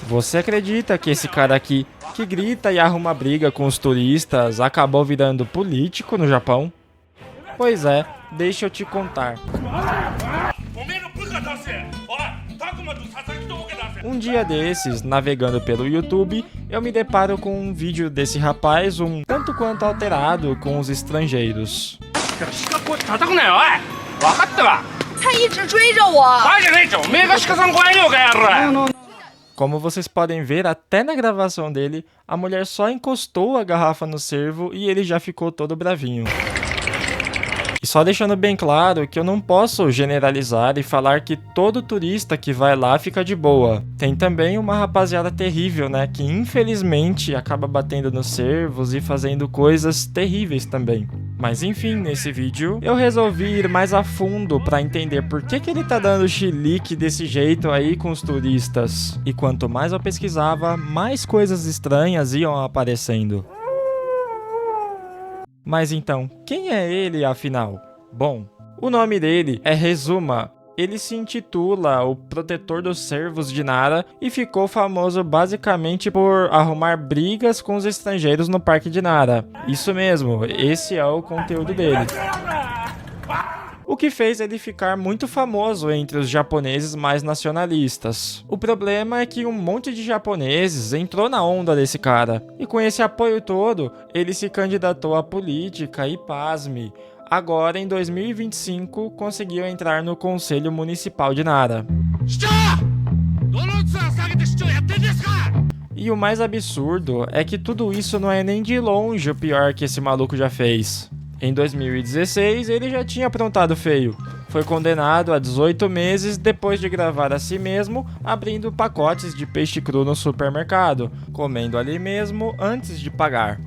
Você acredita que esse cara aqui, que grita e arruma briga com os turistas, acabou virando político no Japão? Pois é, deixa eu te contar. Um dia desses, navegando pelo YouTube, eu me deparo com um vídeo desse rapaz um tanto quanto alterado com os estrangeiros. Como vocês podem ver, até na gravação dele, a mulher só encostou a garrafa no cervo e ele já ficou todo bravinho. E só deixando bem claro que eu não posso generalizar e falar que todo turista que vai lá fica de boa. Tem também uma rapaziada terrível, né, que infelizmente acaba batendo nos cervos e fazendo coisas terríveis também. Mas enfim, nesse vídeo eu resolvi ir mais a fundo para entender por que ele tá dando chilique desse jeito aí com os turistas. E quanto mais eu pesquisava, mais coisas estranhas iam aparecendo. Mas então, quem é ele afinal? Bom, o nome dele é Rezuma. Ele se intitula o protetor dos cervos de Nara e ficou famoso basicamente por arrumar brigas com os estrangeiros no Parque de Nara. Isso mesmo, esse é o conteúdo dele. O que fez ele ficar muito famoso entre os japoneses mais nacionalistas. O problema é que um monte de japoneses entrou na onda desse cara. E com esse apoio todo, ele se candidatou à política e, pasme, agora em 2025 conseguiu entrar no Conselho Municipal de Nara. E o mais absurdo é que tudo isso não é nem de longe o pior que esse maluco já fez. Em 2016, ele já tinha aprontado feio. Foi condenado a 18 meses depois de gravar a si mesmo abrindo pacotes de peixe cru no supermercado, comendo ali mesmo antes de pagar.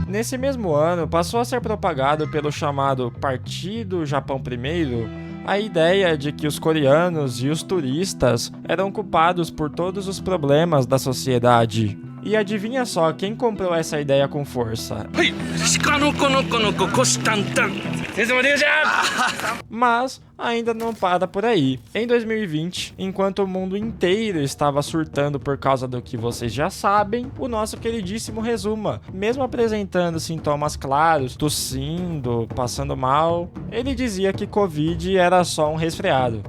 Nesse mesmo ano, passou a ser propagado pelo chamado Partido Japão Primeiro a ideia de que os coreanos e os turistas eram culpados por todos os problemas da sociedade. E adivinha só quem comprou essa ideia com força? Mas ainda não para por aí. Em 2020, enquanto o mundo inteiro estava surtando por causa do que vocês já sabem, o nosso queridíssimo Rezuma, mesmo apresentando sintomas claros, tossindo, passando mal, ele dizia que Covid era só um resfriado.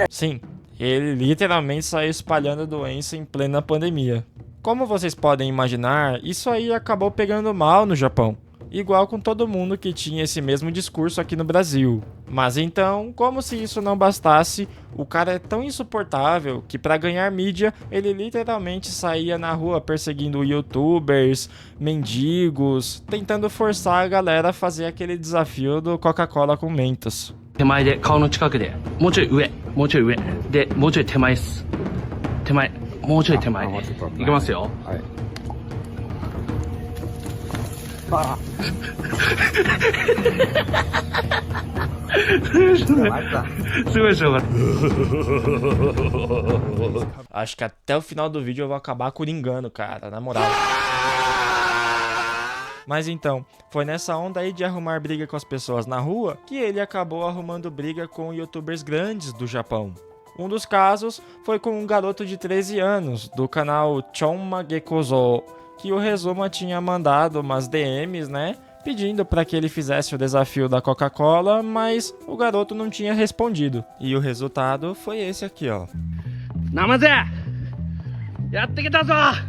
Sim, ele literalmente saiu espalhando a doença em plena pandemia. Como vocês podem imaginar, isso aí acabou pegando mal no Japão. Igual com todo mundo que tinha esse mesmo discurso aqui no Brasil. Mas então, como se isso não bastasse, o cara é tão insuportável que para ganhar mídia, ele literalmente saía na rua perseguindo youtubers, mendigos, tentando forçar a galera a fazer aquele desafio do Coca-Cola com Mentos. Acho que até o final do vídeo eu vou acabar coringando, cara, na moral. Mas então, foi nessa onda aí de arrumar briga com as pessoas na rua que ele acabou arrumando briga com youtubers grandes do Japão. Um dos casos foi com um garoto de 13 anos, do canal Chonma Gekozo, que o Rezuma tinha mandado umas DMs, né, pedindo para que ele fizesse o desafio da Coca-Cola, mas o garoto não tinha respondido. E o resultado foi esse aqui, ó. Namaze! Yatte zo!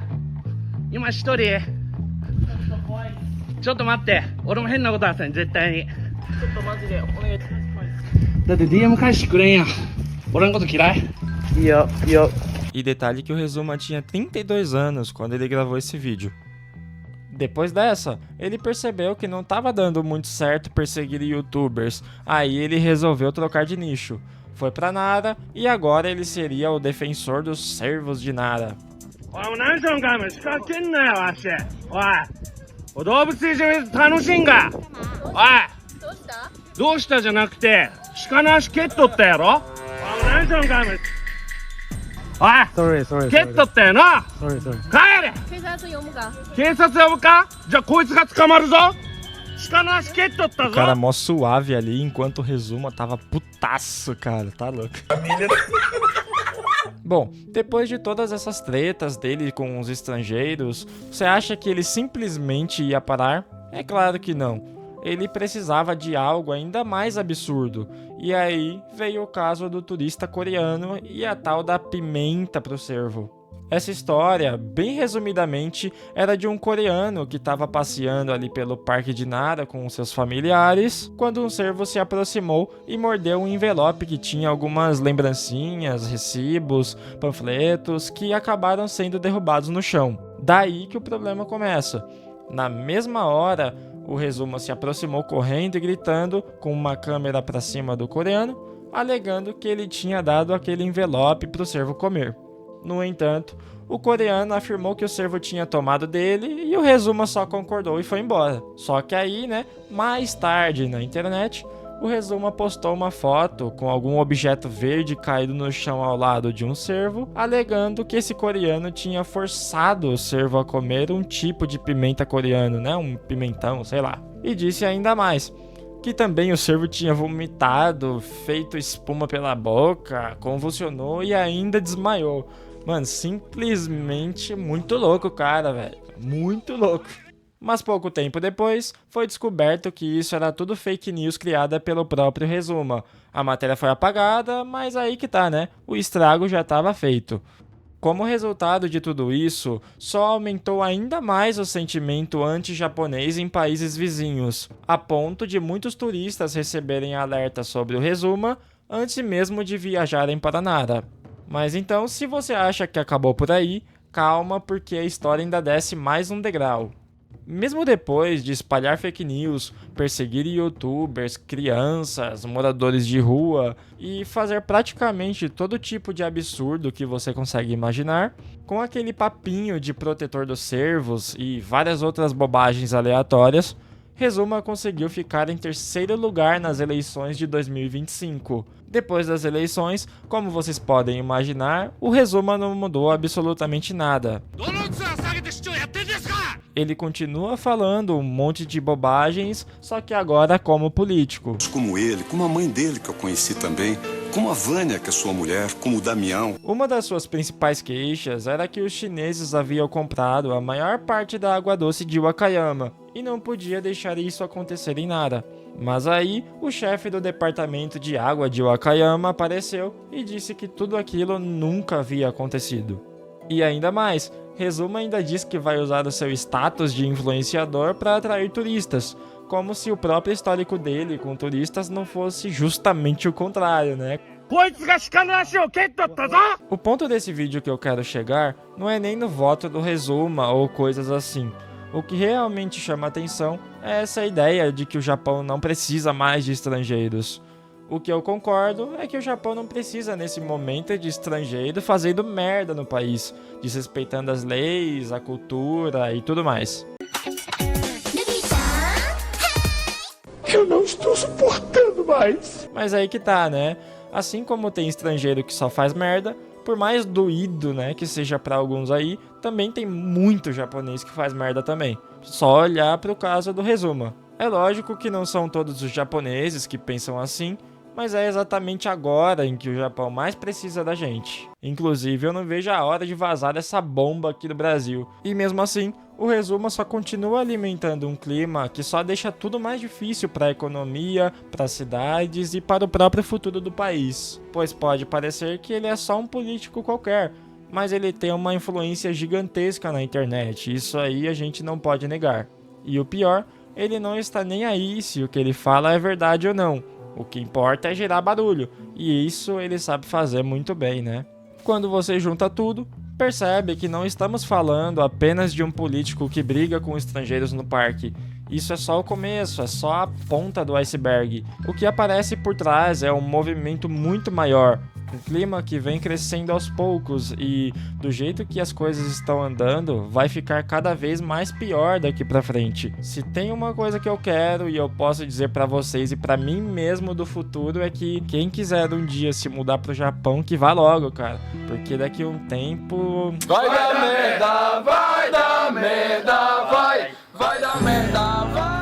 Ima shitori. Chotto matte. Ore mo henna koto hasasen, zettai ni. Chotto majide onegai shimasu. Datte DM kaishite kuren ya. Ore no koto kirai? Iyo. E detalhe que o Rezuma tinha 32 anos quando ele gravou esse vídeo. Depois dessa, ele percebeu que não estava dando muito certo perseguir youtubers, aí ele resolveu trocar de nicho. Foi pra Nara e agora ele seria o defensor dos cervos de Nara. Sorry. 蹴っとったよな。帰れ。警察呼ぶか。じゃあこいつが捕まるぞ。O cara mó suave ali, enquanto o Rezuma tava putaço, cara, tá louco. Bom, depois de todas essas tretas dele com os estrangeiros, você acha que ele simplesmente ia parar? É claro que não. Ele precisava de algo ainda mais absurdo. E aí veio o caso do turista coreano e a tal da pimenta pro cervo. Essa história, bem resumidamente, era de um coreano que estava passeando ali pelo Parque de Nara com seus familiares, quando um cervo se aproximou e mordeu um envelope que tinha algumas lembrancinhas, recibos, panfletos que acabaram sendo derrubados no chão. Daí que o problema começa. Na mesma hora, o Rezuma se aproximou correndo e gritando com uma câmera para cima do coreano, alegando que ele tinha dado aquele envelope para o cervo comer. No entanto, o coreano afirmou que o cervo tinha tomado dele e o Rezuma só concordou e foi embora. Só que aí, mais tarde na internet, o Rezuma postou uma foto com algum objeto verde caído no chão ao lado de um cervo, alegando que esse coreano tinha forçado o cervo a comer um tipo de pimenta coreano, um pimentão, sei lá. E disse ainda mais, que também o cervo tinha vomitado, feito espuma pela boca, convulsionou e ainda desmaiou. Mano, simplesmente muito louco, cara, velho. Muito louco. Mas pouco tempo depois, foi descoberto que isso era tudo fake news criada pelo próprio Rezuma. A matéria foi apagada, mas aí que tá, o estrago já estava feito. Como resultado de tudo isso, só aumentou ainda mais o sentimento anti-japonês em países vizinhos, a ponto de muitos turistas receberem alertas sobre o Rezuma antes mesmo de viajarem para Nara. Mas então, se você acha que acabou por aí, calma, porque a história ainda desce mais um degrau. Mesmo depois de espalhar fake news, perseguir youtubers, crianças, moradores de rua e fazer praticamente todo tipo de absurdo que você consegue imaginar, com aquele papinho de protetor dos cervos e várias outras bobagens aleatórias, Rezuma conseguiu ficar em terceiro lugar nas eleições de 2025. Depois das eleições, como vocês podem imaginar, o Rezuma não mudou absolutamente nada. Ele continua falando um monte de bobagens, só que agora como político. Como ele, como a mãe dele que eu conheci também, como a Vânia, que é sua mulher, como o Damião. Uma das suas principais queixas era que os chineses haviam comprado a maior parte da água doce de Wakayama e não podia deixar isso acontecer em Nara. Mas aí, o chefe do departamento de água de Wakayama apareceu e disse que tudo aquilo nunca havia acontecido. E ainda mais, Rezuma ainda diz que vai usar o seu status de influenciador para atrair turistas, como se o próprio histórico dele com turistas não fosse justamente o contrário, O ponto desse vídeo que eu quero chegar não é nem no voto do Rezuma ou coisas assim. O que realmente chama atenção é essa ideia de que o Japão não precisa mais de estrangeiros. O que eu concordo é que o Japão não precisa nesse momento de estrangeiro fazendo merda no país, desrespeitando as leis, a cultura e tudo mais. Eu não estou suportando mais. Mas aí que tá, Assim como tem estrangeiro que só faz merda, por mais doído, que seja pra alguns aí, também tem muito japonês que faz merda também. Só olhar pro caso do Rezuma. É lógico que não são todos os japoneses que pensam assim, mas é exatamente agora em que o Japão mais precisa da gente. Inclusive, eu não vejo a hora de vazar essa bomba aqui do Brasil. E mesmo assim, o Rezuma só continua alimentando um clima que só deixa tudo mais difícil para a economia, para as cidades e para o próprio futuro do país. Pois pode parecer que ele é só um político qualquer, mas ele tem uma influência gigantesca na internet, isso aí a gente não pode negar. E o pior, ele não está nem aí se o que ele fala é verdade ou não. O que importa é gerar barulho, e isso ele sabe fazer muito bem, Quando você junta tudo, percebe que não estamos falando apenas de um político que briga com estrangeiros no parque. Isso é só o começo, é só a ponta do iceberg. O que aparece por trás é um movimento muito maior, um clima que vem crescendo aos poucos e, do jeito que as coisas estão andando, vai ficar cada vez mais pior daqui pra frente. Se tem uma coisa que eu quero e eu posso dizer pra vocês e pra mim mesmo do futuro é que quem quiser um dia se mudar pro Japão, que vá logo, cara. Porque daqui a um tempo... Vai dar merda, vai dar merda, vai dar merda, vai...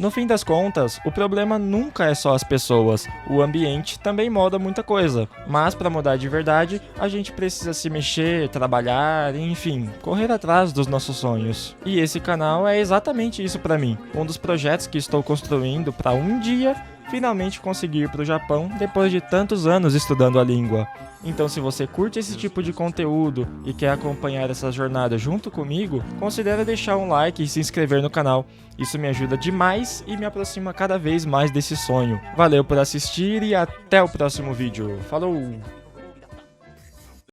No fim das contas, o problema nunca é só as pessoas, o ambiente também molda muita coisa. Mas para mudar de verdade, a gente precisa se mexer, trabalhar, enfim, correr atrás dos nossos sonhos. E esse canal é exatamente isso para mim, um dos projetos que estou construindo para um dia finalmente conseguir ir para o Japão depois de tantos anos estudando a língua. Então, se você curte esse tipo de conteúdo e quer acompanhar essa jornada junto comigo, considere deixar um like e se inscrever no canal. Isso me ajuda demais e me aproxima cada vez mais desse sonho. Valeu por assistir e até o próximo vídeo. Falou!